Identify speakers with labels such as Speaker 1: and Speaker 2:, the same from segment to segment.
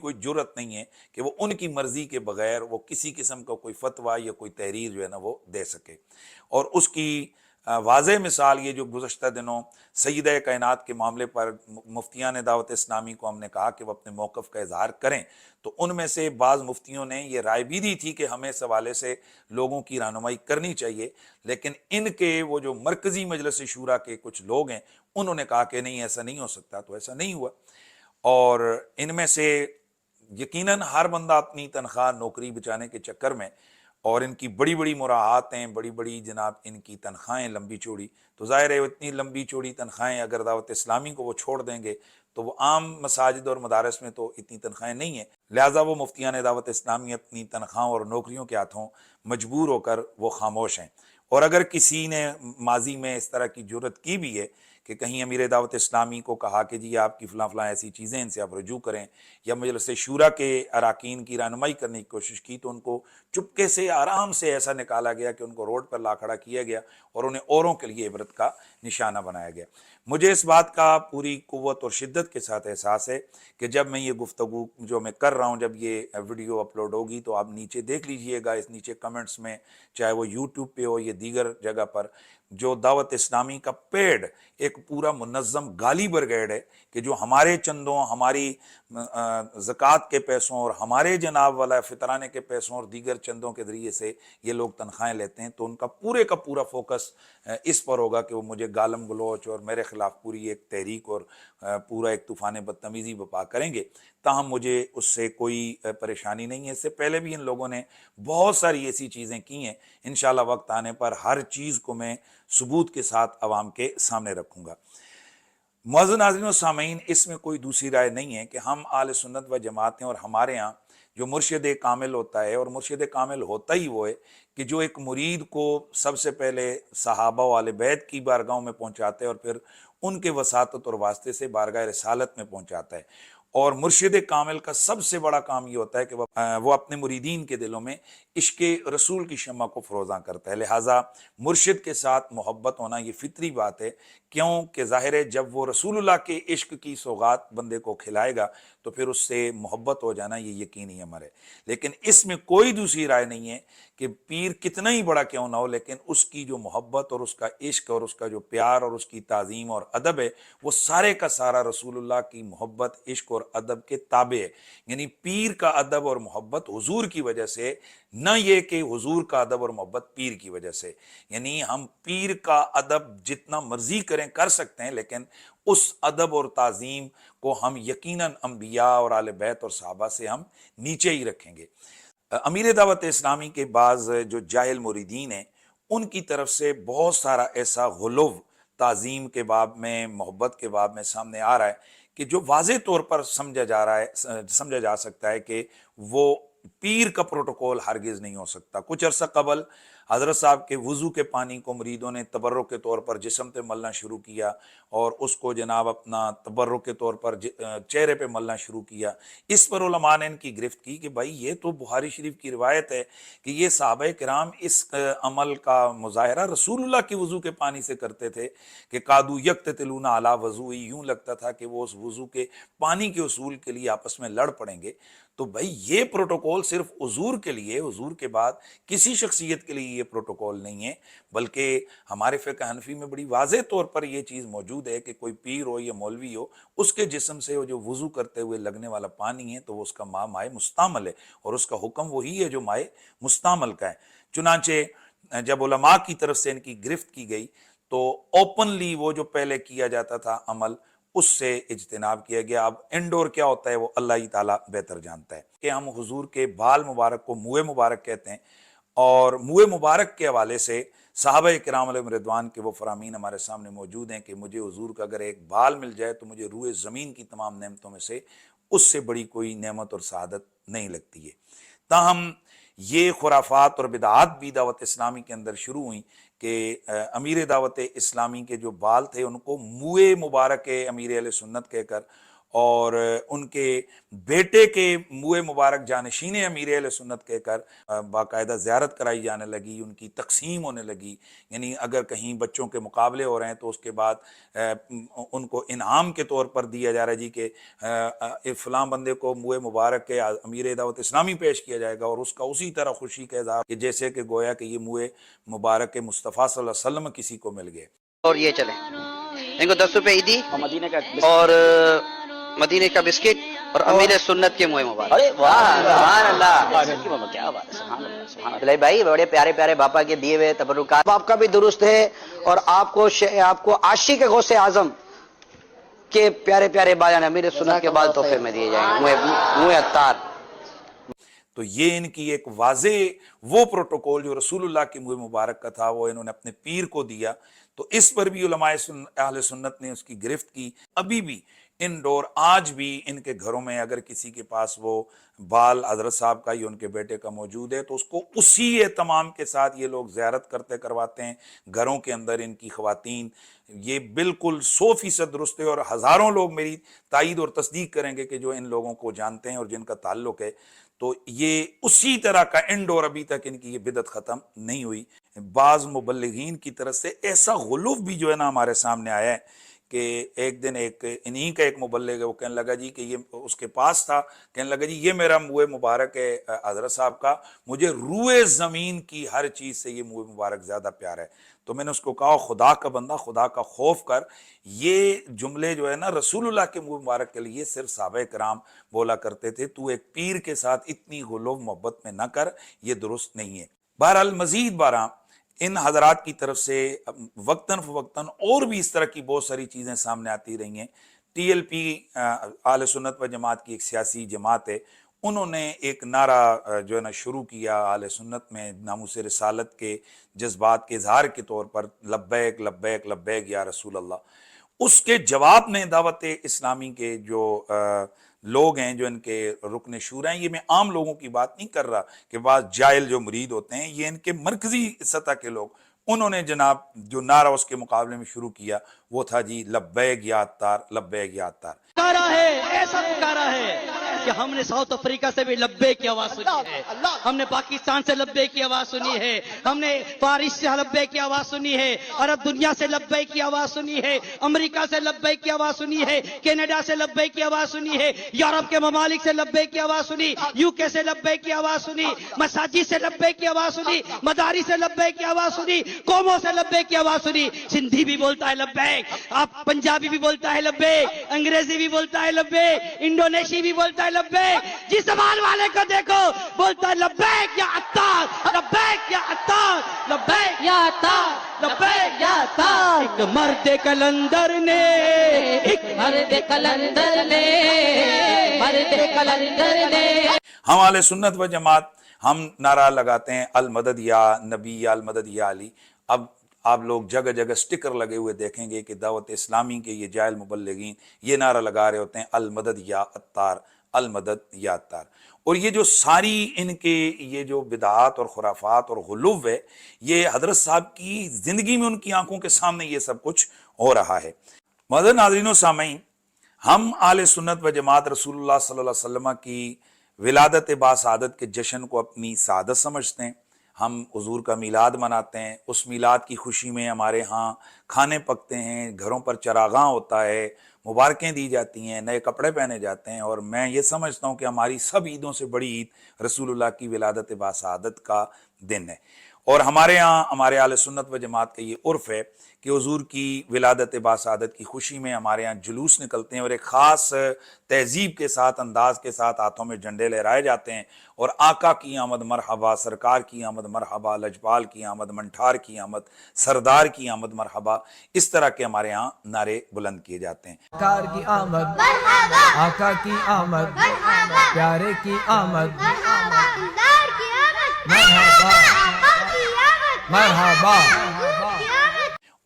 Speaker 1: کوئی جرت نہیں ہے کہ وہ ان کی مرضی کے بغیر وہ کسی قسم کا کوئی فتویٰ یا کوئی تحریر جو ہے نا وہ دے سکے۔ اور اس کی واضح مثال یہ جو گزشتہ دنوں سیدہ کائنات کے معاملے پر مفتیان دعوت اسلامی کو ہم نے کہا کہ وہ اپنے موقف کا اظہار کریں، تو ان میں سے بعض مفتیوں نے یہ رائے بھی دی تھی کہ ہمیں اس حوالے سے لوگوں کی رہنمائی کرنی چاہیے، لیکن ان کے وہ جو مرکزی مجلس شورا کے کچھ لوگ ہیں انہوں نے کہا کہ نہیں ایسا نہیں ہو سکتا، تو ایسا نہیں ہوا۔ اور ان میں سے یقیناً ہر بندہ اپنی تنخواہ نوکری بچانے کے چکر میں، اور ان کی بڑی بڑی مراعات ہیں، بڑی بڑی جناب ان کی تنخواہیں لمبی چوڑی، تو ظاہر ہے اتنی لمبی چوڑی تنخواہیں اگر دعوت اسلامی کو وہ چھوڑ دیں گے تو وہ عام مساجد اور مدارس میں تو اتنی تنخواہیں نہیں ہیں، لہٰذا وہ مفتیان دعوت اسلامی اپنی تنخواہوں اور نوکریوں کے ہاتھوں مجبور ہو کر وہ خاموش ہیں۔ اور اگر کسی نے ماضی میں اس طرح کی جرت کی بھی ہے کہ کہیں امیر دعوت اسلامی کو کہا کہ جی آپ کی فلاں فلاں ایسی چیزیں ان سے آپ رجوع کریں، یا مجلس شورا کے اراکین کی رہنمائی کرنے کی کوشش کی، تو ان کو چپکے سے آرام سے ایسا نکالا گیا کہ ان کو روڈ پر لا کھڑا کیا گیا اور انہیں اوروں کے لیے عبرت کا نشانہ بنایا گیا۔ مجھے اس بات کا پوری قوت اور شدت کے ساتھ احساس ہے کہ جب میں یہ گفتگو جو میں کر رہا ہوں، جب یہ ویڈیو اپلوڈ ہوگی تو آپ نیچے دیکھ لیجئے گا، اس نیچے کمنٹس میں چاہے وہ یوٹیوب پہ ہو یا دیگر جگہ پر، جو دعوت اسلامی کا پیڈ ایک پورا منظم گالی برگیڈ ہے کہ جو ہمارے چندوں، ہماری زکوٰۃ کے پیسوں اور ہمارے جناب والا فطرانے کے پیسوں اور دیگر چندوں کے ذریعے سے یہ لوگ تنخواہیں لیتے ہیں، تو ان کا پورے کا پورا فوکس اس پر ہوگا کہ وہ مجھے گالم گلوچ اور میرے خلاف پوری ایک تحریک اور پورا ایک طوفان بدتمیزی بپا کریں گے۔ تاہم مجھے اس سے کوئی پریشانی نہیں ہے، اس سے پہلے بھی ان لوگوں نے بہت ساری ایسی چیزیں کی ہیں، انشاءاللہ وقت آنے پر ہر چیز کو میں ثبوت کے ساتھ عوام کے سامنے رکھوں گا۔ معزز ناظرین و سامعین، اس میں کوئی دوسری رائے نہیں ہے کہ ہم اہل سنت و جماعت ہیں، اور ہمارے ہاں جو مرشد کامل ہوتا ہے، اور مرشد کامل ہوتا ہی وہ ہے کہ جو ایک مرید کو سب سے پہلے صحابہ و اہل بیت کی بارگاہوں میں پہنچاتا ہے اور پھر ان کے وساطت اور واسطے سے بارگاہ رسالت میں پہنچاتا ہے۔ اور مرشد کامل کا سب سے بڑا کام یہ ہوتا ہے کہ وہ اپنے مریدین کے دلوں میں عشق رسول کی شمع کو فروزاں کرتا ہے۔ لہٰذا مرشد کے ساتھ محبت ہونا یہ فطری بات ہے، کیوں کہ ظاہر ہے جب وہ رسول اللہ کے عشق کی سوغات بندے کو کھلائے گا تو پھر اس سے محبت ہو جانا یہ یقینی امر ہے۔ لیکن اس میں کوئی دوسری رائے نہیں ہے کہ پیر کتنا ہی بڑا کیوں نہ ہو، لیکن اس کی جو محبت اور اس کا عشق اور اس کا جو پیار اور اس کی تعظیم اور ادب ہے وہ سارے کا سارا رسول اللہ کی محبت، عشق اور ادب کے تابع ہے۔ یعنی پیر کا ادب اور محبت حضور کی وجہ سے، نہ یہ کہ حضور کا ادب اور محبت پیر کی وجہ سے۔ یعنی ہم پیر کا ادب جتنا مرضی کریں کر سکتے ہیں، لیکن اس ادب اور تعظیم کو ہم یقیناً انبیاء اور اہل بیت اور صحابہ سے ہم نیچے ہی رکھیں گے۔ امیر دعوت اسلامی کے بعض جو جاہل مریدین ہیں ان کی طرف سے بہت سارا ایسا غلو تعظیم کے باب میں، محبت کے باب میں سامنے آ رہا ہے کہ جو واضح طور پر سمجھا جا سکتا ہے کہ وہ پیر کا پروٹوکول ہرگز نہیں ہو سکتا۔ کچھ عرصہ قبل حضرت صاحب کے وضو کے پانی کو مریدوں نے تبرک کے طور پر جسم پہ ملنا شروع کیا، اور اس کو جناب اپنا تبرک کے طور پر چہرے پہ ملنا شروع کیا۔ اس پر علماء نے ان کی گرفت کی کہ بھائی یہ تو بخاری شریف کی روایت ہے کہ یہ صحابہ کرام اس عمل کا مظاہرہ رسول اللہ کی وضو کے پانی سے کرتے تھے کہ قادو یقتتلون علی وضوئی، یوں لگتا تھا کہ وہ اس وضو کے پانی کے اصول کے لیے آپس میں لڑ پڑیں گے۔ تو بھائی یہ پروٹوکول صرف حضور کے لیے، حضور کے بعد کسی شخصیت کے لیے یہ پروٹوکول نہیں ہے، بلکہ ہمارے فقہ حنفی میں بڑی واضح طور پر یہ چیز موجود ہے کہ کوئی پیر ہو یا مولوی ہو، اس کے جسم سے جو وضو کرتے ہوئے لگنے والا پانی ہے تو وہ اس کا مائے مستعمل ہے، اور اس کا حکم وہی ہے جو مائے مستعمل کا ہے۔ چنانچہ جب علماء کی طرف سے ان کی گرفت کی گئی تو اوپنلی وہ جو پہلے کیا جاتا تھا عمل، اس سے اجتناب کیا گیا۔ اب انڈور کیا ہوتا ہے وہ اللہ ہی تعالیٰ بہتر جانتا ہے کہ ہم حضور کے بال مبارک کو موئے مبارک کہتے ہیں، اور موئے مبارک کے حوالے سے صحابہ کرام علیہم رضوان کے وہ فرامین ہمارے سامنے موجود ہیں کہ مجھے حضور کا اگر ایک بال مل جائے تو مجھے روئے زمین کی تمام نعمتوں میں سے اس سے بڑی کوئی نعمت اور سعادت نہیں لگتی ہے۔ تاہم یہ خرافات اور بدعات بھی دعوت اسلامی کے اندر شروع ہوئیں کہ امیر دعوت اسلامی کے جو بال تھے ان کو موئے مبارک امیر اہل سنت کہہ کر اور ان کے بیٹے کے منہ مبارک جانشین امیر اہل سنت کہہ کر باقاعدہ زیارت کرائی جانے لگی، ان کی تقسیم ہونے لگی، یعنی اگر کہیں بچوں کے مقابلے ہو رہے ہیں تو اس کے بعد ان کو انعام کے طور پر دیا جا رہا ہے جی کہ فلاں بندے کو منہ مبارک کے امیر دعوت اسلامی پیش کیا جائے گا، اور اس کا اسی طرح خوشی کا اظہار کہ جیسے کہ گویا کہ یہ منہ مبارک کے مصطفیٰ صلی اللہ علیہ وسلم کسی کو مل گئے۔
Speaker 2: اور یہ چلے ان کو 10 روپے عیدی اور مدینے کا بسکٹ اور امیر سنت کے منہ مبارک۔
Speaker 3: ارے واہ سبحان اللہ، کیا بات ہے، سبحان اللہ سبحان اللہ۔ علیہ بھائی بڑے پیارے پیارے باپا کے دیے ہوئے تبرکات آپ کا بھی درست ہے، اور آپ کو عاشق غوث اعظم کے پیارے پیارے بال امیر سنت کے بال تحفے میں دیے جائیں گے، منہ عطار۔
Speaker 1: تو یہ ان کی ایک واضح وہ پروٹوکول جو رسول اللہ کی منہ مبارک کا تھا وہ انہوں نے اپنے پیر کو دیا، تو اس پر بھی علماء اہل سنت نے اس کی گرفت کی۔ ابھی بھی انڈور آج بھی ان کے گھروں میں اگر کسی کے پاس وہ بال حضرت صاحب کا یا ان کے بیٹے کا موجود ہے تو اس کو اسی اہتمام کے ساتھ یہ لوگ زیارت کرواتے ہیں گھروں کے اندر۔ ان کی خواتین، یہ بالکل 100% درست ہے، اور ہزاروں لوگ میری تائید اور تصدیق کریں گے کہ جو ان لوگوں کو جانتے ہیں اور جن کا تعلق ہے، تو یہ اسی طرح کا انڈور ابھی تک ان کی یہ بدعت ختم نہیں ہوئی۔ بعض مبلغین کی طرف سے ایسا غلو بھی جو ہے نا ہمارے سامنے آیا ہے کہ ایک دن انہی کا ایک مبلغ ہے، وہ کہنے لگا جی کہ یہ اس کے پاس تھا، کہنے لگا جی یہ میرا منہ مبارک ہے حضرت صاحب کا، مجھے روئے زمین کی ہر چیز سے یہ منہ مبارک زیادہ پیارا ہے۔ تو میں نے اس کو کہا خدا کا بندہ، خدا کا خوف کر، یہ جملے جو ہے نا رسول اللہ کے منہ مبارک کے لیے صرف صحابہ کرام بولا کرتے تھے، تو ایک پیر کے ساتھ اتنی غلو محبت میں نہ کر، یہ درست نہیں ہے۔ بہرحال مزید بارہ ان حضرات کی طرف سے وقتاً فوقتاً اور بھی اس طرح کی بہت ساری چیزیں سامنے آتی رہی ہیں۔ ٹی ایل پی اہل سنت و جماعت کی ایک سیاسی جماعت ہے، انہوں نے ایک نعرہ جو ہے نا شروع کیا اہل سنت میں ناموس رسالت کے جذبات کے اظہار کے طور پر، لبیک لبیک لبیک یا رسول اللہ۔ اس کے جواب میں دعوت اسلامی کے جو لوگ ہیں، جو ان کے رکن شورا ہیں، یہ میں عام لوگوں کی بات نہیں کر رہا کہ بعض جاہل جو مرید ہوتے ہیں، یہ ان کے مرکزی سطح کے لوگ، انہوں نے جناب جو نعرہ اس کے مقابلے میں شروع کیا وہ تھا جی لبیک یا عطار، لبیک یا عطار۔
Speaker 4: پکارا ہے، ایسا پکارا ہے کہ ہم نے ساؤتھ افریقہ سے بھی لبیک کی آواز سنی ہے، ہم نے پاکستان سے لبیک کی آواز سنی ہے، ہم نے فارس سے لبیک کی آواز سنی ہے، عرب دنیا سے لبیک کی آواز سنی ہے، امریکہ سے لبیک کی آواز سنی ہے، کینیڈا سے لبیک کی آواز سنی ہے، یورپ کے ممالک سے لبیک کی آواز سنی، یو کے سے لبیک کی آواز سنی، مساجد سے لبیک کی آواز سنی، مدارس سے لبیک کی آواز سنی، قوموں سے لبیک کی آواز سنی۔ سندھی بھی بولتا ہے لبیک، آپ پنجابی بھی بولتا ہے لبیک، انگریزی بھی بولتا ہے لبیک، انڈونیشی بھی بولتا ہے لبیک، جس زبان والے کو دیکھو بولتا ہے لبیک یا عطار، لبیک یا عطار، لبیک یا عطار، لبیک یا عطار۔ ایک مرد کلندر نے، ایک مرد کلندر نے، مرد کلندر نے۔
Speaker 1: ہم اہل سنت و جماعت ہم نعرہ لگاتے ہیں المدد یا نبی یا المدد یا علی۔ اب آپ لوگ جگہ جگہ سٹکر لگے ہوئے دیکھیں گے کہ دعوت اسلامی کے یہ جاہل مبلغین یہ نعرہ لگا رہے ہوتے ہیں المدد یا عطار، المدد یا عطار۔ اور یہ جو ساری ان کے یہ جو بدعات اور خرافات اور غلو ہے، یہ حضرت صاحب کی زندگی میں ان کی آنکھوں کے سامنے یہ سب کچھ ہو رہا ہے۔ معزز ناظرین و سامعین، ہم اہل سنت و جماعت رسول اللہ صلی اللہ علیہ وسلم کی ولادت باسعادت کے جشن کو اپنی سعادت سمجھتے ہیں۔ ہم حضور کا میلاد مناتے ہیں، اس میلاد کی خوشی میں ہمارے ہاں کھانے پکتے ہیں، گھروں پر چراغاں ہوتا ہے، مبارکیں دی جاتی ہیں، نئے کپڑے پہنے جاتے ہیں، اور میں یہ سمجھتا ہوں کہ ہماری سب عیدوں سے بڑی عید رسول اللہ کی ولادت باسعادت کا دن ہے۔ اور ہمارے ہاں ہمارے اہل سنت و جماعت کا یہ عرف ہے کہ حضور کی ولادت باسعادت کی خوشی میں ہمارے ہاں جلوس نکلتے ہیں، اور ایک خاص تہذیب کے ساتھ، انداز کے ساتھ ہاتھوں میں جھنڈے لہرائے جاتے ہیں، اور آقا کی آمد مرحبا، سرکار کی آمد مرحبا، لجپال کی آمد، منٹھار کی آمد، سردار کی آمد مرحبا، اس طرح کے ہمارے ہاں نعرے بلند کیے جاتے ہیں۔
Speaker 5: سرکار کی آمد مرحبا، آقا کی آمد مرحبا، پیارے کی آمد مرحبا، دار کی آمد مرحبا، آقا کی آمد مرحبا۔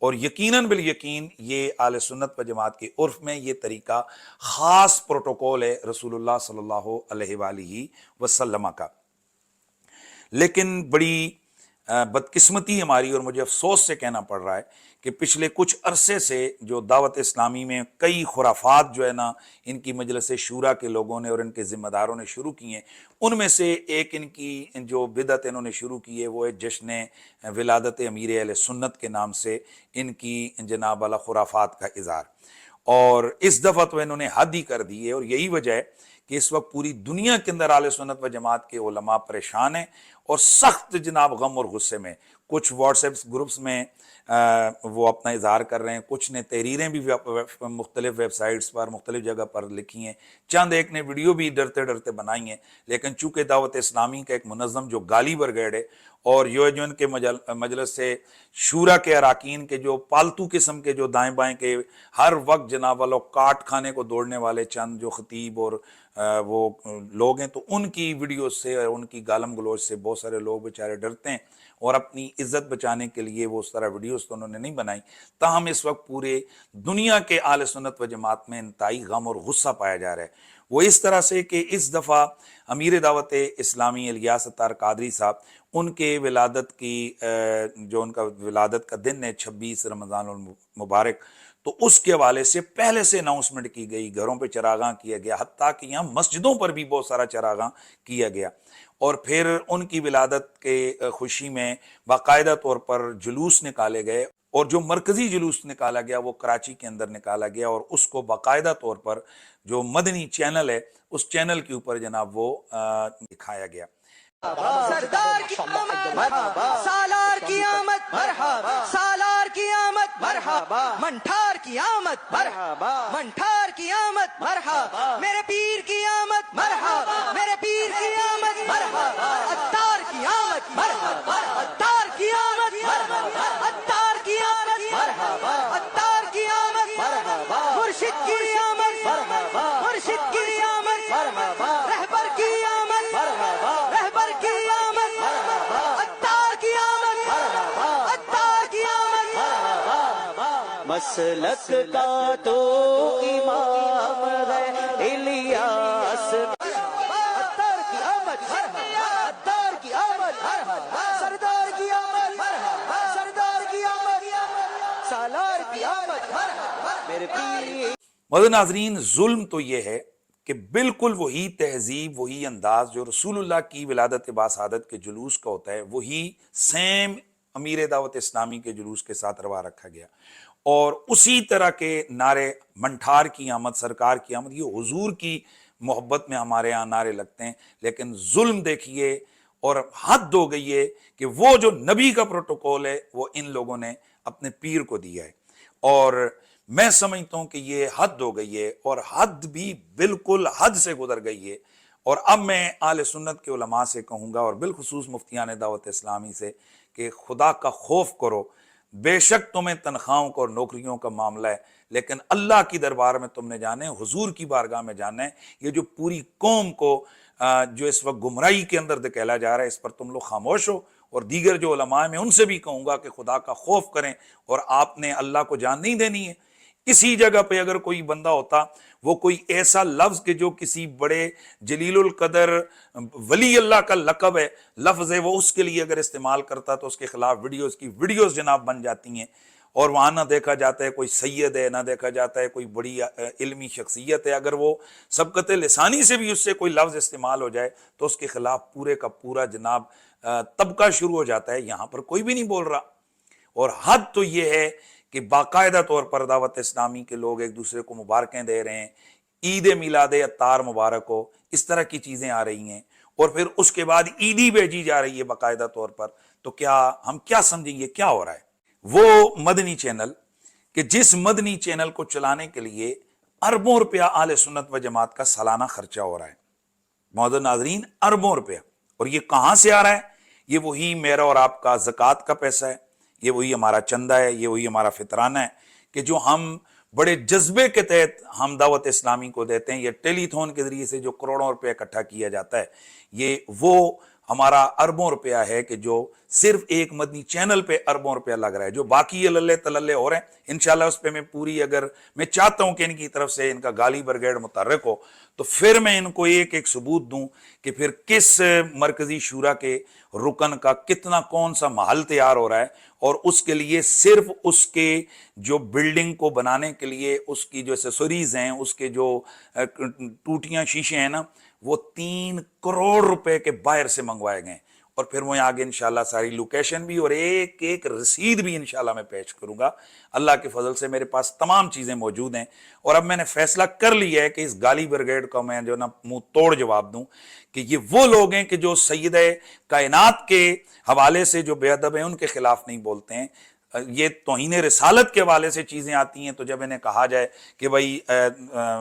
Speaker 1: اور یقیناً بالیقین یہ اہل سنت و جماعت کے عرف میں یہ طریقہ خاص پروٹوکول ہے رسول اللہ صلی اللہ علیہ وآلہ وسلم کا۔ لیکن بڑی بدقسمتی ہماری اور مجھے افسوس سے کہنا پڑ رہا ہے کہ پچھلے کچھ عرصے سے جو دعوت اسلامی میں کئی خرافات جو ہے نا ان کی مجلس شورا کے لوگوں نے اور ان کے ذمہ داروں نے شروع کی ہیں، ان میں سے ایک ان کی جو بدعت انہوں نے شروع کی ہے وہ ہے جشن ولادت امیر اہل سنت کے نام سے ان کی جناب والا خرافات کا اظہار، اور اس دفعہ تو انہوں نے حد ہی کر دی ہے، اور یہی وجہ ہے کہ اس وقت پوری دنیا کے اندر اہل سنت و جماعت کے علماء پریشان ہیں اور سخت جناب غم اور غصے میں۔ کچھ واٹس ایپ گروپس میں وہ اپنا اظہار کر رہے ہیں، کچھ نے تحریریں بھی مختلف ویب سائٹس پر مختلف جگہ پر لکھی ہیں، چند ایک نے ویڈیو بھی ڈرتے ڈرتے بنائی ہیں، لیکن چونکہ دعوت اسلامی کا ایک منظم جو گالی برگیڈ ہے اور جو ان کے مجلس سے شورا کے اراکین کے جو پالتو قسم کے جو دائیں بائیں کے ہر وقت جناب والو کاٹ کھانے کو دوڑنے والے چند جو خطیب اور وہ لوگ ہیں، تو ان کی ویڈیوز سے اور ان کی گالم گلوچ سے بہت سارے لوگ بیچارے ڈرتے ہیں اور اپنی عزت بچانے کے لیے وہ اس طرح ویڈیوز تو انہوں نے نہیں بنائی۔ تاہم اس وقت پورے دنیا کے اہل سنت و جماعت میں انتہائی غم اور غصہ پایا جا رہا ہے، وہ اس طرح سے کہ اس دفعہ امیر دعوت اسلامی الیاس اتار قادری صاحب ان کے ولادت کی جو ان کا ولادت کا دن ہے 26 رمضان المبارک، تو اس کے حوالے سے پہلے سے اناؤنسمنٹ کی گئی، گھروں پہ چراغاں کیا گیا، حتیٰ کہ یہاں مسجدوں پر بھی بہت سارا چراغاں کیا گیا، اور پھر ان کی ولادت کے خوشی میں باقاعدہ طور پر جلوس نکالے گئے، اور جو مرکزی جلوس نکالا گیا وہ کراچی کے اندر نکالا گیا، اور اس کو باقاعدہ طور پر جو مدنی چینل ہے اس چینل کے اوپر جناب وہ دکھایا گیا۔
Speaker 6: سردار کی آمد مرحبا، سالار کی آمد مرحبا، سالار کی آمد مرحبا، منٹھار کی آمد مرحبا، منٹھار کی آمد مرحبا، میرے پیر کی آمد مرحبا، میرے پیر کی آمد مرحبا، عطار کی آمد مرحبا، عطار کی آمد مرحبا، عطار کی آمد مرحبا، عطار کی آمد مرحبا، مرشد کی آمد مرحبا، مرشد کی آمد مرحبا، رہبر کی آمد مرحبا، رہبر کی آمد مرحبا، عطار کی آمد مرحبا، عطار کی آمد مرحبا، مسلک کا تو امام ہے الیاس، عطار کی آمد مرحبا، عطار کی آمد مرحبا، سردار کی آمد مرحبا، سردار کی آمد، سالار کی آمد مرحبا، میرے پیر۔
Speaker 1: مدن ناظرین، ظلم تو یہ ہے کہ بالکل وہی تہذیب وہی انداز جو رسول اللہ کی ولادت باسعادت کے جلوس کا ہوتا ہے وہی سیم امیر دعوت اسلامی کے جلوس کے ساتھ روا رکھا گیا، اور اسی طرح کے نعرے منٹھار کی آمد، سرکار کی آمد، یہ حضور کی محبت میں ہمارے ہاں نعرے لگتے ہیں، لیکن ظلم دیکھیے اور حد ہو گئی ہے کہ وہ جو نبی کا پروٹوکول ہے وہ ان لوگوں نے اپنے پیر کو دیا ہے، اور میں سمجھتا ہوں کہ یہ حد ہو گئی ہے، اور حد بھی بالکل حد سے گزر گئی ہے، اور اب میں اہل سنت کے علماء سے کہوں گا اور بالخصوص مفتیان دعوت اسلامی سے کہ خدا کا خوف کرو، بے شک تمہیں تنخواہوں کا اور نوکریوں کا معاملہ ہے، لیکن اللہ کی دربار میں تم نے جانے، حضور کی بارگاہ میں جانا ہے۔ یہ جو پوری قوم کو جو اس وقت گمراہی کے اندر دھکیلا جا رہا ہے اس پر تم لوگ خاموش ہو، اور دیگر جو علماء ہیں میں ان سے بھی کہوں گا کہ خدا کا خوف کریں، اور آپ نے اللہ کو جان نہیں دینی ہے۔ کسی جگہ پہ اگر کوئی بندہ ہوتا وہ کوئی ایسا لفظ کہ جو کسی بڑے جلیل القدر ولی اللہ کا لقب ہے، لفظ ہے، وہ اس کے لیے اگر استعمال کرتا تو اس کے خلاف ویڈیوز جناب بن جاتی ہیں، اور وہاں نہ دیکھا جاتا ہے کوئی سید ہے، نہ دیکھا جاتا ہے کوئی بڑی علمی شخصیت ہے، اگر وہ سبقت لسانی سے بھی اس سے کوئی لفظ استعمال ہو جائے تو اس کے خلاف پورے کا پورا جناب طبقہ شروع ہو جاتا ہے۔ یہاں پر کوئی بھی نہیں بول رہا، اور حد تو یہ ہے کہ باقاعدہ طور پر دعوت اسلامی کے لوگ ایک دوسرے کو مبارکیں دے رہے ہیں، عید میلاد عطار مبارک ہو، اس طرح کی چیزیں آ رہی ہیں، اور پھر اس کے بعد عیدی بھیجی جا رہی ہے باقاعدہ طور پر، تو کیا ہم کیا سمجھیں گے کیا ہو رہا ہے؟ وہ مدنی چینل کہ جس مدنی چینل کو چلانے کے لیے اربوں روپیہ اہل سنت و جماعت کا سالانہ خرچہ ہو رہا ہے، معزز ناظرین، اربوں روپیہ، اور یہ کہاں سے آ رہا ہے؟ یہ وہی میرا اور آپ کا زکوٰۃ کا پیسہ ہے، یہ وہی ہمارا چندہ ہے، یہ وہی ہمارا فطرانہ ہے کہ جو ہم بڑے جذبے کے تحت ہم دعوت اسلامی کو دیتے ہیں۔ یہ ٹیلی تھون کے ذریعے سے جو کروڑوں روپے اکٹھا کیا جاتا ہے، یہ وہ ہمارا اربوں روپیہ ہے کہ جو صرف ایک مدنی چینل پہ اربوں روپیہ لگ رہا ہے. جو باقی یہ للے تللے ہو رہے ہیں انشاءاللہ اس پہ میں پوری, اگر میں چاہتا ہوں کہ ان کی طرف سے ان کا گالی برگیڈ متحرک ہو تو پھر میں ان کو ایک ایک ثبوت دوں کہ پھر کس مرکزی شورا کے رکن کا کتنا کون سا محل تیار ہو رہا ہے, اور اس کے لیے صرف اس کے جو بلڈنگ کو بنانے کے لیے اس کی جو ایسیسریز ہیں, اس کے جو ٹوٹیاں شیشے ہیں نا, وہ 3 کروڑ روپے کے باہر سے منگوائے گئے. اور پھر میں آگے انشاءاللہ ساری لوکیشن بھی اور ایک ایک رسید بھی انشاءاللہ میں پیش کروں گا. اللہ کے فضل سے میرے پاس تمام چیزیں موجود ہیں, اور اب میں نے فیصلہ کر لیا ہے کہ اس گالی بریگیڈ کو میں جو نا منہ توڑ جواب دوں کہ یہ وہ لوگ ہیں کہ جو سیدہ کائنات کے حوالے سے جو بے ادب ہیں ان کے خلاف نہیں بولتے ہیں. یہ توہین رسالت کے حوالے سے چیزیں آتی ہیں تو جب انہیں کہا جائے کہ بھائی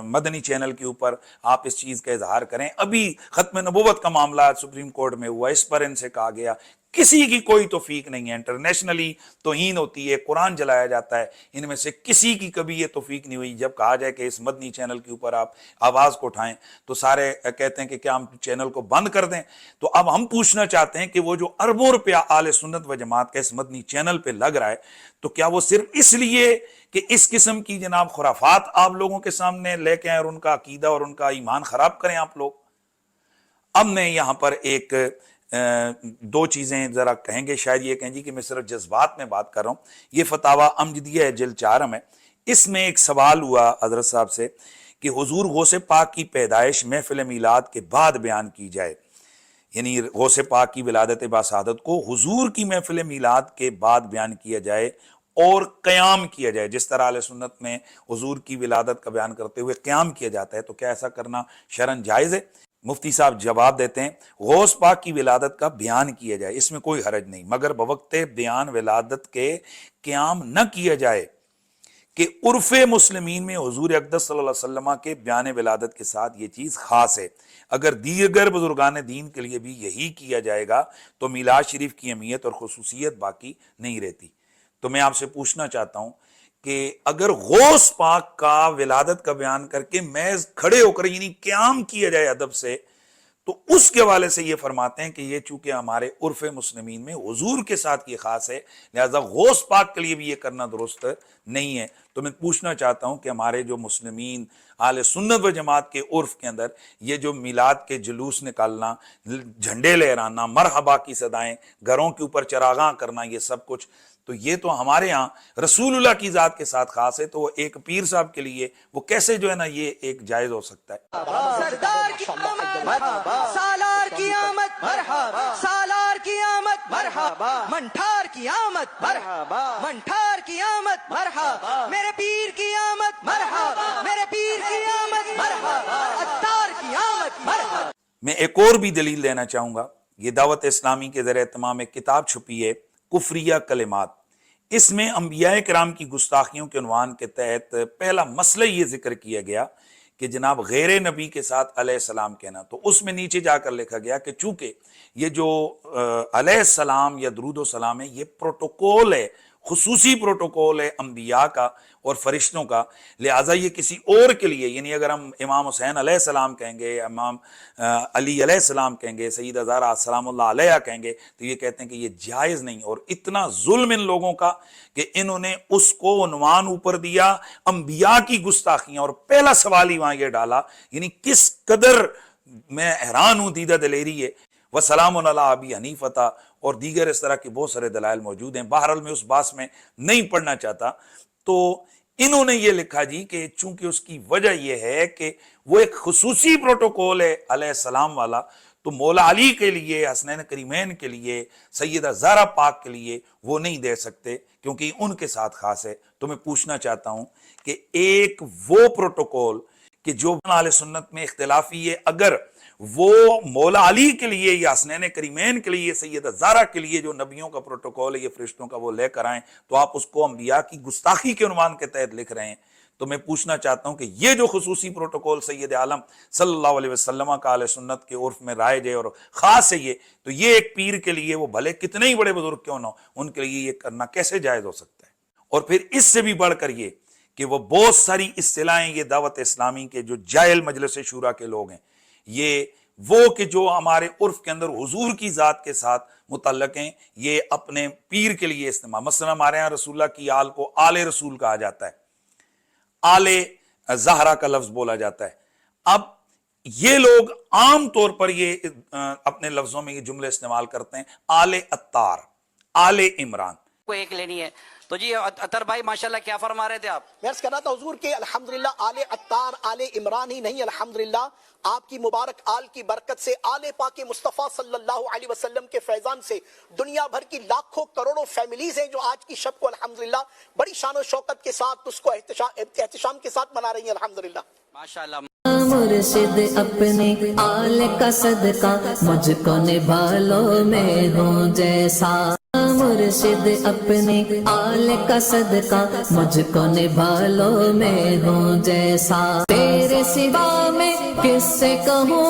Speaker 1: مدنی چینل کے اوپر آپ اس چیز کا اظہار کریں, ابھی ختم نبوت کا معاملہ سپریم کورٹ میں ہوا, اس پر ان سے کہا گیا کسی کی کوئی توفیق نہیں ہے, انٹرنیشنلی توہین ہوتی ہے, قرآن جلایا جاتا ہے, ان میں سے کسی کی کبھی یہ توفیق نہیں ہوئی. جب کہا جائے کہ اس مدنی چینل کے اوپر آپ آواز کو اٹھائیں تو سارے کہتے ہیں کہ کیا ہم چینل کو بند کر دیں. تو اب ہم پوچھنا چاہتے ہیں کہ وہ جو اربوں روپیہ اہل سنت و جماعت کا اس مدنی چینل پہ لگ رہا ہے تو کیا وہ صرف اس لیے کہ اس قسم کی جناب خرافات آپ لوگوں کے سامنے لے کے آئیں اور ان کا عقیدہ اور ان کا ایمان خراب کریں آپ لوگ؟ اب میں یہاں پر ایک 2 چیزیں ذرا کہیں گے, شاید یہ کہیں جی کہ میں صرف جذبات میں بات کر رہا ہوں. یہ فتاویٰ امجدیہ ہے جلد 4 میں, اس میں ایک سوال ہوا حضرت صاحب سے کہ حضور غوث پاک کی پیدائش محفل میلاد کے بعد بیان کی جائے, یعنی غوث پاک کی ولادت باسعادت کو حضور کی محفل میلاد کے بعد بیان کیا جائے اور قیام کیا جائے, جس طرح اہل سنت میں حضور کی ولادت کا بیان کرتے ہوئے قیام کیا جاتا ہے, تو کیا ایسا کرنا شرعاً جائز ہے؟ مفتی صاحب جواب دیتے ہیں غوث پاک کی ولادت کا بیان کیا جائے اس میں کوئی حرج نہیں, مگر بوقت بیان ولادت کے قیام نہ کیا جائے کہ عرف مسلمین میں حضور اقدس صلی اللہ علیہ وسلم کے بیان ولادت کے ساتھ یہ چیز خاص ہے. اگر دیگر بزرگان دین کے لیے بھی یہی کیا جائے گا تو میلاد شریف کی اہمیت اور خصوصیت باقی نہیں رہتی. تو میں آپ سے پوچھنا چاہتا ہوں کہ اگر غوث پاک کا ولادت کا بیان کر کے محض کھڑے ہو کر یعنی قیام کیا جائے ادب سے, تو اس کے حوالے سے یہ فرماتے ہیں کہ یہ چونکہ ہمارے عرف مسلمین میں حضور کے ساتھ یہ خاص ہے لہذا غوث پاک کے لیے بھی یہ کرنا درست نہیں ہے. تو میں پوچھنا چاہتا ہوں کہ ہمارے جو مسلمین اہل سنت و جماعت کے عرف کے اندر یہ جو میلاد کے جلوس نکالنا, جھنڈے لہرانا, مرحبا کی صدائیں, گھروں کے اوپر چراغاں کرنا, یہ سب کچھ تو یہ تو ہمارے ہاں رسول اللہ کی ذات کے ساتھ خاص ہے, تو وہ ایک پیر صاحب کے لیے وہ کیسے جو ہے نا یہ ایک جائز ہو سکتا ہے؟
Speaker 6: سردار کی آمد سالار کی آمد مرحبا, سالار کی آمد مرحبا, منٹھار کی آمد مرحبا, منٹھار کی آمد مرحبا, میرے پیر کی آمد مرحبا, میرے پیر کی آمد مرحبا, عطار کی آمد مرحبا.
Speaker 1: میں ایک اور بھی دلیل دینا چاہوں گا. یہ دعوت اسلامی کے ذریعے تمام ایک کتاب چھپی ہے کفریہ کلمات, اس میں انبیاء کرام کی گستاخیوں کے عنوان کے تحت پہلا مسئلہ یہ ذکر کیا گیا کہ جناب غیر نبی کے ساتھ علیہ السلام کہنا. تو اس میں نیچے جا کر لکھا گیا کہ چونکہ یہ جو علیہ السلام یا درود و سلام ہے یہ پروٹوکول ہے, خصوصی پروٹوکول ہے انبیاء کا اور فرشتوں کا, لہٰذا یہ کسی اور کے لیے یعنی اگر ہم امام حسین علیہ السلام کہیں گے, امام علی علیہ السلام کہیں گے, سیدہ زہرا سلام اللہ علیہ کہیں گے, تو یہ کہتے ہیں کہ یہ جائز نہیں. اور اتنا ظلم ان لوگوں کا کہ انہوں نے اس کو عنوان اوپر دیا انبیاء کی گستاخیاں, اور پہلا سوال ہی وہاں یہ ڈالا, یعنی کس قدر میں حیران ہوں, دیدہ دلیری ہے. وسلام علی ابی حنیفہ اور دیگر اس طرح کے بہت سارے دلائل موجود ہیں. بہرحال میں اس باس میں نہیں پڑھنا چاہتا. تو انہوں نے یہ لکھا جی کہ چونکہ اس کی وجہ یہ ہے کہ وہ ایک خصوصی پروٹوکول ہے علیہ السلام والا, تو مولا علی کے لیے, حسنین کریمین کے لیے, سیدہ زہرا پاک کے لیے وہ نہیں دے سکتے کیونکہ ان کے ساتھ خاص ہے. تو میں پوچھنا چاہتا ہوں کہ ایک وہ پروٹوکول کہ جو اہل سنت میں اختلافی ہے, اگر وہ مولا علی کے لیے یا حسنین کریمین کے لیے, سیدہ زہرا کے لیے جو نبیوں کا پروٹوکول ہے یہ فرشتوں کا وہ لے کر آئیں, تو آپ اس کو انبیاء کی گستاخی کے عنوان کے تحت لکھ رہے ہیں. تو میں پوچھنا چاہتا ہوں کہ یہ جو خصوصی پروٹوکول سید عالم صلی اللہ علیہ وسلم کا اہل سنت کے عرف میں رائج ہے اور خاص ہے یہ, تو یہ ایک پیر کے لیے, وہ بھلے کتنے ہی بڑے بزرگ کیوں نہ ہو, ان کے لیے یہ کرنا کیسے جائز ہو سکتا ہے؟ اور پھر اس سے بھی بڑھ کر یہ کہ وہ بہت ساری اصطلاحیں یہ دعوت اسلامی کے جو جاہل مجلس شورا کے لوگ ہیں یہ وہ کہ جو ہمارے عرف کے اندر حضور کی ذات کے ساتھ متعلق ہیں، یہ اپنے پیر کے لیے استعمال. مثلا ہمارے ہاں رسول اللہ کی آل کو آل رسول کہا جاتا ہے، آل زہرا کا لفظ بولا جاتا ہے. اب یہ لوگ عام طور پر یہ اپنے لفظوں میں یہ جملے استعمال کرتے ہیں، آل اتار، آل عمران.
Speaker 7: کو ایک لینی ہے. تو جی اطہر بھائی ماشاءاللہ کیا فرما رہے تھے آپ؟
Speaker 8: میں عرض کر رہا تھا حضور کے الحمدللہ آل اتار آل عمران ہی نہیں، الحمدللہ آپ کی مبارک آل کی برکت سے، آل پاک مصطفیٰ صلی اللہ علیہ وسلم کے فیضان سے دنیا بھر کی لاکھوں کروڑوں فیملیز ہیں جو آج کی شب کو الحمدللہ بڑی شان و شوکت کے ساتھ اس کو احتشام کے ساتھ منا رہی ہیں الحمدللہ.
Speaker 7: ماشاءاللہ.
Speaker 9: مرشد اپنے آل کا صدقہ مجھ کو نبھا لو میں ہوں جیسا. مرشد اپنے آل کا صدقہ مجھ کو نبھا لو میں ہوں جیسا. تیرے سوا میں کس سے کہوں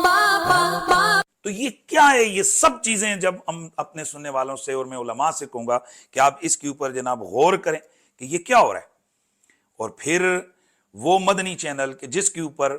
Speaker 9: بابا.
Speaker 1: تو یہ کیا ہے؟ یہ سب چیزیں جب ہم اپنے سننے والوں سے اور میں علماء سے کہوں گا کہ آپ اس کے اوپر جناب غور کریں کہ یہ کیا ہو رہا ہے. اور پھر وہ مدنی چینل کہ جس کے اوپر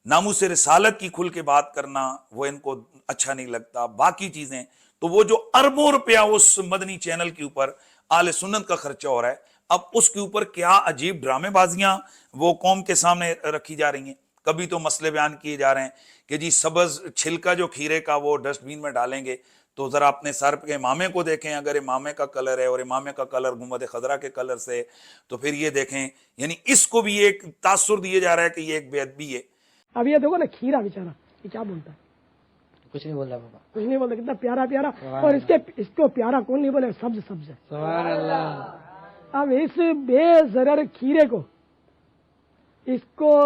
Speaker 1: ناموس رسالت کی کھل کے بات کرنا وہ ان کو اچھا نہیں لگتا، باقی چیزیں، تو وہ جو اربوں روپیہ اس مدنی چینل کے اوپر آل سنت کا خرچہ ہو رہا ہے، اب اس کے اوپر کیا عجیب ڈرامے بازیاں وہ قوم کے سامنے رکھی جا رہی ہیں. کبھی تو مسئلے بیان کیے جا رہے ہیں کہ جی سبز چھلکا جو کھیرے کا وہ ڈسٹ بین میں ڈالیں گے، تو ذرا اپنے سر کے امامے کو دیکھیں، اگر امامے کا کلر ہے اور امامے کا کلر گنبد خضرا کے کلر سے، تو پھر یہ دیکھیں، یعنی اس کو بھی ایک تاثر دیا جا رہا ہے کہ یہ ایک بے ادبی ہے.
Speaker 10: اب یہ دیکھو نا کھیرا بیچارہ یہ کیا بولتا ہے؟
Speaker 3: کچھ نہیں بول رہا بابا،
Speaker 10: کچھ نہیں بولتا، کتنا پیارا پیارا. اور اس کو پیارا کون نہیں بولے؟ سبز سبز ہے.
Speaker 3: سبحان اللہ.
Speaker 10: اب اس بے ضرر کھیرے کو اس کو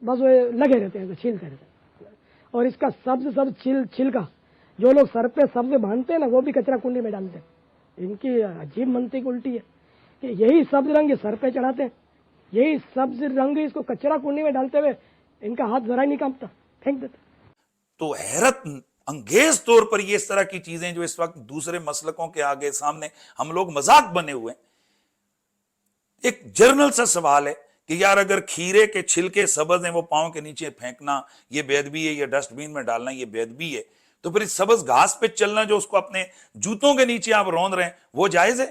Speaker 10: بس وہ لگے رہتے ہیں، چھیلتے رہتے ہیں. اور اس کا سبز سبز چھلکا جو لوگ سر پہ سبز باندھتے ہیں نا وہ بھی کچرا کنڈی میں ڈالتے ہیں. ان کی عجیب منطق الٹی ہے کہ یہی سبز رنگ سر پہ چڑھاتے ہیں، یہی سبز رنگ اس کو کچرا کنڈی میں ڈالتے ہوئے ان کا ہاتھ ذرا ہی نہیں کانپتا، پھینک دیتے.
Speaker 1: تو حیرت انگیز طور پر یہ اس طرح کی چیزیں جو اس وقت دوسرے مسلکوں کے آگے سامنے ہم لوگ مذاق بنے ہوئے ہیں. ایک جرنل سا سوال ہے کہ یار اگر کھیرے کے چھلکے سبز ہیں وہ پاؤں کے نیچے پھینکنا یہ بے ادبی ہے، یا ڈسٹ بین میں ڈالنا یہ بے ادبی ہے، تو پھر اس سبز گھاس پہ چلنا جو اس کو اپنے جوتوں کے نیچے آپ روند رہے ہیں وہ جائز ہے؟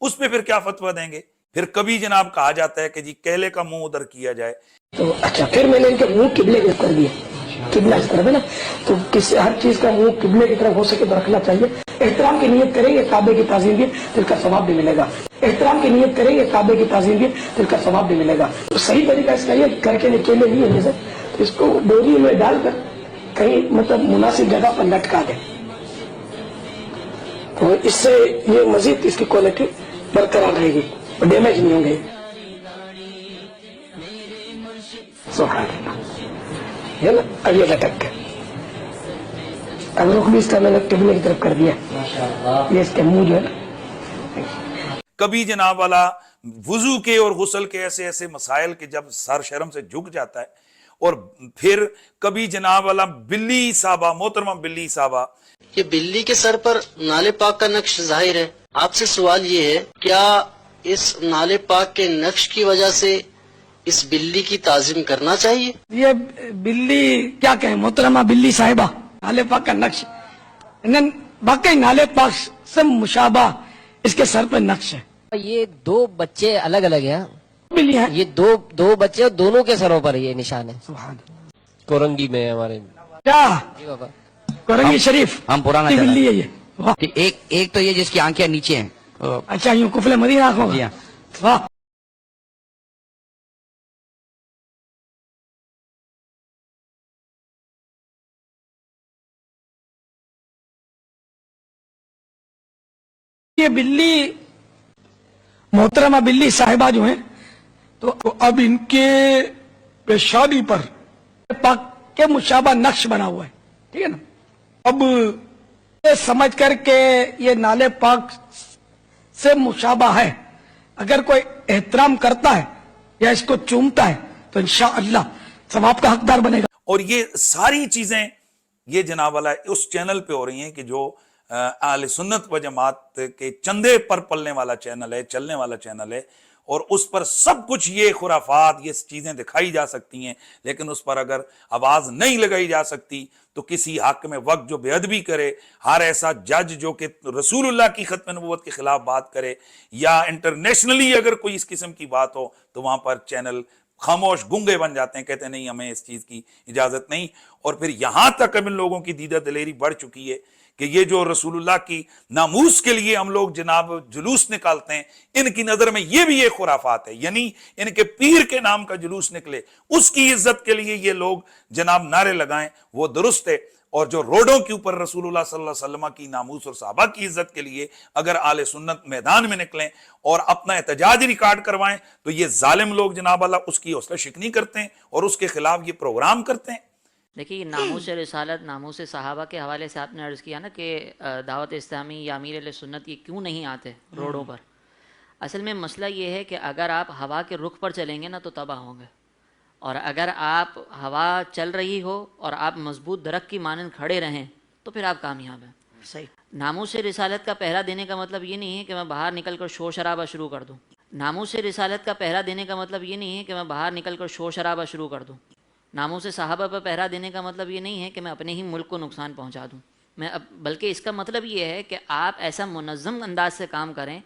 Speaker 1: اس پہ پھر کیا فتویٰ دیں گے؟ پھر کبھی جناب کہا جاتا ہے کہ جی کیلے کا منہ ادھر کیا جائے.
Speaker 8: تو اچھا پھر میں نے ان کے منہ قبلے کی طرف کر دیا، قبلہ اس طرف ہے نا، تو ہر چیز کا منہ قبلے کی طرف ہو سکے تو رکھنا چاہیے. احترام کی نیت کریں گے کعبے کی تعظیم بھی تو اس کا ثواب بھی ملے گا. احترام کی نیت کریں گے کعبے کی تعظیم بھی تو اس کا ثواب بھی ملے گا. تو صحیح طریقہ اس کا یہ کر کے نکلے نہیں ہے جیسے اس کو ڈوری میں ڈال کر کہیں مطلب مناسب جگہ پر لٹکا دیں، تو اس سے یہ مزید اس کی کوالٹی برقرار رہے گی اور ڈیمیج نہیں ہوں گے. سبحان اللہ. یہ نا اب یہ لٹک گیا، اب رخ بھی اس کا میں نے قبلے کی طرف کر دیا. یہ اس کے منہ جو ہے نا.
Speaker 1: کبھی جناب والا وضو کے اور غسل کے ایسے ایسے مسائل کہ جب سر شرم سے جھک جاتا ہے. اور پھر کبھی جناب والا بلی صاحبہ، محترمہ بلی صاحبہ،
Speaker 11: یہ بلی کے سر پر نالے پاک کا نقش ظاہر ہے. آپ سے سوال یہ ہے کیا اس نالے پاک کے نقش کی وجہ سے اس بلی کی تعظیم کرنا چاہیے؟
Speaker 8: یہ بلی کیا کہیں محترمہ بلی صاحبہ، نالے پاک کا نقش باقی نالے پاک سے مشابہ اس کے سر پر نقش ہے.
Speaker 3: یہ دو بچے الگ الگ ہیں،
Speaker 8: بلی ہے
Speaker 3: یہ دو بچے دونوں کے سروں پر یہ نشان ہے.
Speaker 8: سبحان
Speaker 3: کورنگی میں ہمارے
Speaker 8: کیا
Speaker 3: جی بابا
Speaker 8: کرنگی شریف
Speaker 3: ہم پرانا
Speaker 8: کی بلی ہے یہ. واہ.
Speaker 3: ایک تو یہ جس کی آنکھیں نیچے ہیں.
Speaker 8: اچھا یوں کفل مدینہ آنکھوں کا. واہ. یہ بلی محترمہ بلی صاحبہ جو ہیں تو اب ان کے پیشانی پر پاک کے مشابہ نقش بنا ہوا ہے، ٹھیک ہے نا. اب یہ سمجھ کر کے یہ نالے پاک سے مشابہ ہے، اگر کوئی احترام کرتا ہے یا اس کو چومتا ہے تو انشاءاللہ ثواب کا حقدار بنے گا.
Speaker 1: اور یہ ساری چیزیں یہ جناب والا اس چینل پہ ہو رہی ہیں کہ جو اہل سنت و جماعت کے چندے پر پلنے والا چینل ہے، چلنے والا چینل ہے. اور اس پر سب کچھ یہ خرافات یہ چیزیں دکھائی جا سکتی ہیں، لیکن اس پر اگر آواز نہیں لگائی جا سکتی تو کسی حق میں وقت جو بے ادبی کرے، ہر ایسا جج جو کہ رسول اللہ کی ختم نبوت کے خلاف بات کرے، یا انٹرنیشنلی اگر کوئی اس قسم کی بات ہو تو وہاں پر چینل خاموش گنگے بن جاتے ہیں، کہتے ہیں نہیں ہمیں اس چیز کی اجازت نہیں۔ اور پھر یہاں تک اب ان لوگوں کی دیدہ دلیری بڑھ چکی ہے کہ یہ جو رسول اللہ کی ناموس کے لیے ہم لوگ جناب جلوس نکالتے ہیں، ان کی نظر میں یہ بھی ایک خرافات ہے، یعنی ان کے پیر کے نام کا جلوس نکلے، اس کی عزت کے لیے یہ لوگ جناب نعرے لگائیں، وہ درست ہے۔ اور جو روڈوں کے اوپر رسول اللہ صلی اللہ علیہ وسلم کی ناموس اور صحابہ کی عزت کے لیے اگر اہل سنت میدان میں نکلیں اور اپنا احتجاج ریکارڈ کروائیں تو یہ ظالم لوگ جناب اللہ اس کی حوصلہ شکنی کرتے ہیں اور اس کے خلاف یہ پروگرام کرتے ہیں۔
Speaker 12: دیکھیے یہ ناموس رسالت، ناموس صحابہ کے حوالے سے آپ نے عرض کیا نا کہ دعوت اسلامی یا امیر اہل سنت یہ کیوں نہیں آتے روڈوں پر۔ اصل میں مسئلہ یہ ہے کہ اگر آپ ہوا کے رخ پر چلیں گے نا تو تباہ ہوں گے، اور اگر آپ ہوا چل رہی ہو اور آپ مضبوط درخت کی مانند کھڑے رہیں تو پھر آپ کامیاب ہیں۔
Speaker 3: صحیح۔
Speaker 12: ناموس رسالت کا پہرا دینے کا مطلب یہ نہیں ہے کہ میں باہر نکل کر شور شرابہ شروع کر دوں۔ ناموس رسالت کا پہرا دینے کا مطلب یہ نہیں ہے کہ میں باہر نکل کر شور شرابہ شروع کر دوں۔ ناموس صحابہ پر پہرا دینے کا مطلب یہ نہیں ہے کہ میں اپنے ہی ملک کو نقصان پہنچا دوں، بلکہ اس کا مطلب یہ ہے کہ آپ ایسا منظم انداز سے کام کریں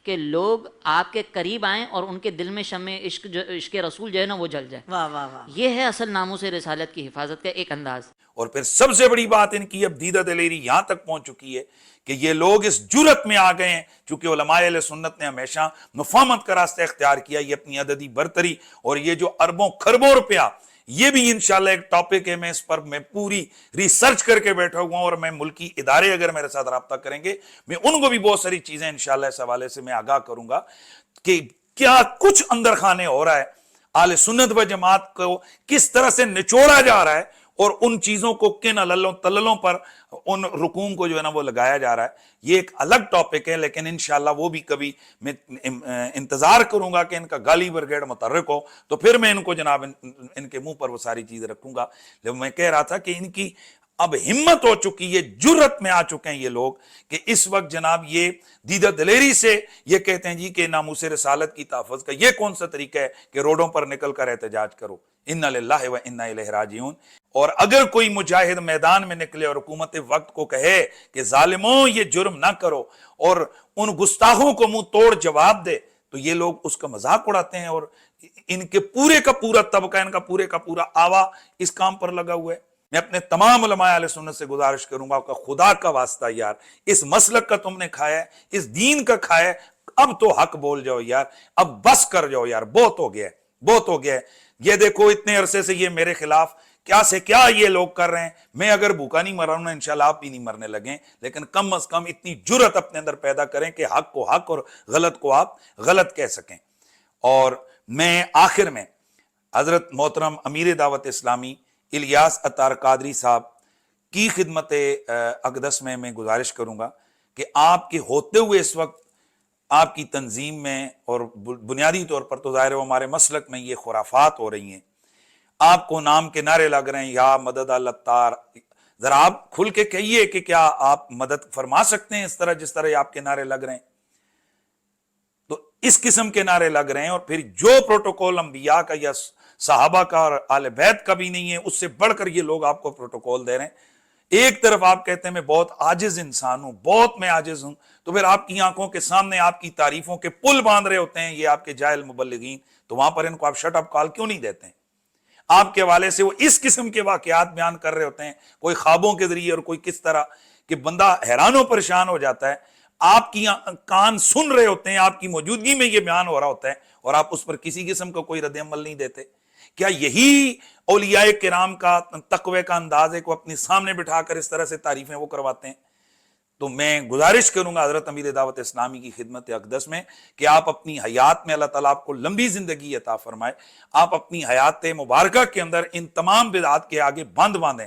Speaker 12: کہ لوگ آپ کے قریب آئیں اور ان کے دل میں شمع عشق رسول جو ہے نا وہ جل جائے۔
Speaker 3: واہ واہ واہ،
Speaker 12: یہ ہے اصل ناموس رسالت کی حفاظت کا ایک انداز۔
Speaker 1: اور پھر سب سے بڑی بات ان کی اب دیدہ دلیری یہاں تک پہنچ چکی ہے کہ یہ لوگ اس جرت میں آ گئے ہیں، چونکہ علماء اہل سنت نے ہمیشہ مفاہمت کا راستہ اختیار کیا، یہ اپنی عددی برتری اور یہ جو اربوں خربوں روپیہ، یہ بھی انشاءاللہ ایک ٹاپک ہے، میں اس پر میں پوری ریسرچ کر کے بیٹھا ہوا ہوں، اور میں ملکی ادارے اگر میرے ساتھ رابطہ کریں گے میں ان کو بھی بہت ساری چیزیں انشاءاللہ اس حوالے سے میں آگاہ کروں گا کہ کیا کچھ اندر خانے ہو رہا ہے، اہل سنت و جماعت کو کس طرح سے نچوڑا جا رہا ہے، اور ان چیزوں کو کن تللوں پر ان رکوم کو جو ہے نا وہ لگایا جا رہا ہے۔ یہ ایک الگ ٹاپک ہے، لیکن انشاءاللہ وہ بھی کبھی میں انتظار کروں گا کہ ان کا گالی برگیڈ متحرک ہو تو پھر میں ان کو جناب ان کے منہ پر وہ ساری چیزیں رکھوں گا۔ لیکن میں کہہ رہا تھا کہ ان کی اب ہمت ہو چکی ہے، جرت میں آ چکے ہیں یہ لوگ کہ اس وقت جناب یہ دیدہ دلیری سے یہ کہتے ہیں جی کہ ناموس رسالت کی تحفظ کا یہ کون سا طریقہ ہے کہ روڈوں پر نکل کر احتجاج کرو۔ انا للہ و انا الیہ راجعون۔ اور اگر کوئی مجاہد میدان میں نکلے اور حکومت وقت کو کہے کہ ظالموں یہ جرم نہ کرو اور ان گستاخوں کو منہ توڑ جواب دے تو یہ لوگ اس کا مذاق اڑاتے ہیں، اور ان کے پورے کا پورا طبقہ، ان کا پورے کا پورا آوا اس کام پر لگا ہوا ہے۔ میں اپنے تمام علماء اہل سنت سے گزارش کروں گا کہ خدا کا واسطہ یار اس مسلک کا تم نے کھایا ہے، اس دین کا کھایا ہے، اب تو حق بول جاؤ یار، اب بس کر جاؤ یار، بہت ہو گیا ہے، بہت ہو گیا ہے۔ یہ دیکھو اتنے عرصے سے یہ میرے خلاف کیا سے کیا یہ لوگ کر رہے ہیں، میں اگر بھوکا نہیں مر رہا ہوں انشاءاللہ آپ بھی نہیں مرنے لگیں، لیکن کم از کم اتنی جرت اپنے اندر پیدا کریں کہ حق کو حق اور غلط کو آپ غلط کہہ سکیں۔ اور میں آخر میں حضرت محترم امیر دعوت اسلامی الیاس عطار قادری صاحب کی خدمت اقدس میں گزارش کروں گا کہ آپ کے ہوتے ہوئے اس وقت آپ کی تنظیم میں اور بنیادی طور پر تو ظاہر ہے ہمارے مسلک میں یہ خرافات ہو رہی ہیں، آپ کو نام کے نعرے لگ رہے ہیں یا مدد العطار، ذرا آپ کھل کے کہیے کہ کیا آپ مدد فرما سکتے ہیں اس طرح جس طرح آپ کے نعرے لگ رہے ہیں؟ تو اس قسم کے نعرے لگ رہے ہیں، اور پھر جو پروٹوکول انبیاء کا یا صحابہ کا اور آل بیت کا بھی نہیں ہے اس سے بڑھ کر یہ لوگ آپ کو پروٹوکول دے رہے ہیں۔ ایک طرف آپ کہتے ہیں میں بہت عاجز انسان ہوں، بہت میں عاجز ہوں، تو پھر آپ کی آنکھوں کے سامنے آپ کی تعریفوں کے پل باندھ رہے ہوتے ہیں یہ آپ کے جاہل مبلغین، تو وہاں پر ان کو آپ شٹ اپ کال کیوں نہیں دیتے ہیں؟ آپ کے حوالے سے وہ اس قسم کے واقعات بیان کر رہے ہوتے ہیں، کوئی خوابوں کے ذریعے اور کوئی کس طرح، کہ بندہ حیران و پریشان ہو جاتا ہے۔ آپ کی کان سن رہے ہوتے ہیں، آپ کی موجودگی میں یہ بیان ہو رہا ہوتا ہے، اور آپ اس پر کسی قسم کا کوئی رد عمل نہیں دیتے۔ کیا یہی اولیاء کرام کا تقوی کا انداز ہے کو اپنے سامنے بٹھا کر اس طرح سے تعریفیں وہ کرواتے ہیں؟ تو میں گزارش کروں گا حضرت امیر دعوت اسلامی کی خدمت اقدس میں کہ آپ اپنی حیات میں اللہ تعالیٰ آپ کو لمبی زندگی عطا فرمائے، آپ اپنی حیات مبارکہ کے اندر ان تمام بدعات کے آگے بند باندھیں،